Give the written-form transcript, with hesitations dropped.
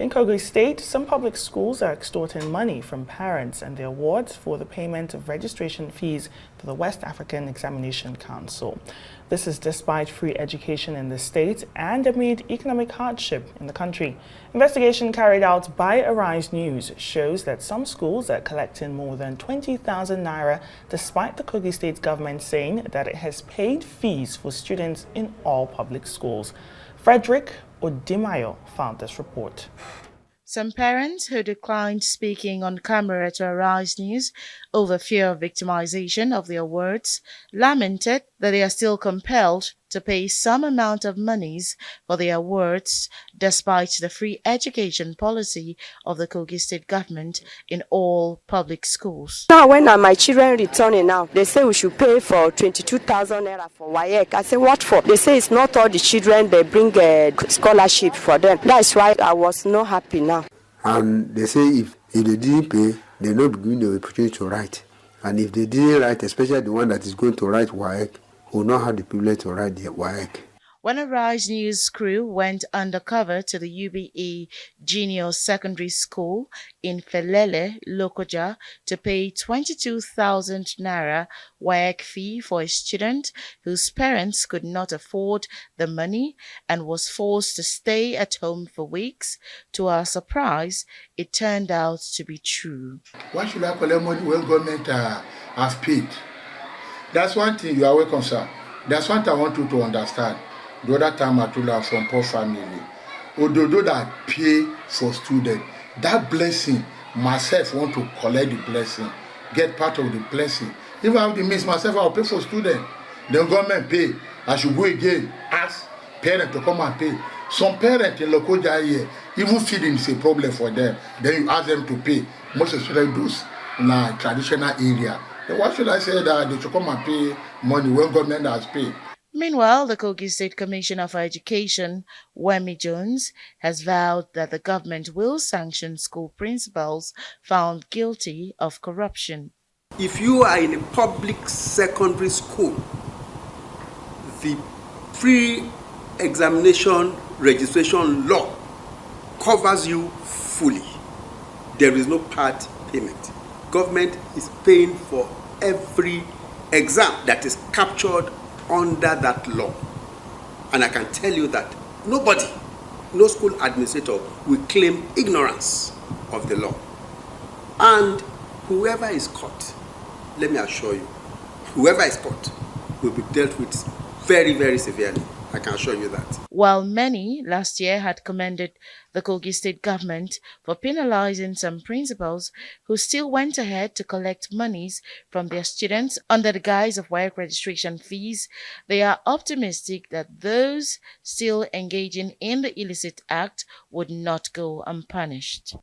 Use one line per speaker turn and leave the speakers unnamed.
In Kogi State, some public schools are extorting money from parents and their awards for the payment of registration fees for the West African Examination Council. This is despite free education in the state and amid economic hardship in the country. Investigation carried out by Arise News shows that some schools are collecting more than 20,000 naira despite the Kogi State government saying that it has paid fees for students in all public schools. Frederick Odimayo found this report.
Some parents who declined speaking on camera to Arise News over fear of victimization of their words lamented that they are still compelled to pay some amount of monies for their words despite the free education policy of the Kogi State government in all public schools.
Now when my children returning now, they say we should pay for 22,000 naira for WAEC. I say what for? They say it's not all the children, they bring a scholarship for them. That's why I was not happy now.
And they say if they didn't pay, they're not given the opportunity to write. And if they didn't write, especially the one that is going to write WAEC, will not have the privilege to write the WAEC.
When a Rise News crew went undercover to the UBE Junior Secondary School in Felele, Lokoja, to pay 22,000 naira WAEC fee for a student whose parents could not afford the money and was forced to stay at home for weeks, to our surprise, it turned out to be true.
Why should I collect money when government has paid? That's one thing you are welcome, sir. That's one thing I want you to understand. The other time I told her from poor family. Although that pay for student, that blessing, myself want to collect the blessing, get part of the blessing. If I have the means myself, I'll pay for student. Then government pay. I should go again, ask parents to come and pay. Some parents in Lokoja here, even feeding is a problem for them. Then you ask them to pay. Most especially those in a traditional area. Then why should I say that they should come and pay money when government has paid?
Meanwhile, the Kogi State Commissioner for Education, Wemi Jones, has vowed that the government will sanction school principals found guilty of corruption.
If you are in a public secondary school, the free examination registration law covers you fully. There is no part payment. Government is paying for every exam that is captured under that law. And I can tell you that nobody, no school administrator will claim ignorance of the law. And whoever is caught, let me assure you, whoever is caught will be dealt with very, very severely. I can assure you that.
While many last year had commended the Kogi State government for penalizing some principals who still went ahead to collect monies from their students under the guise of WAEC registration fees, they are optimistic that those still engaging in the illicit act would not go unpunished.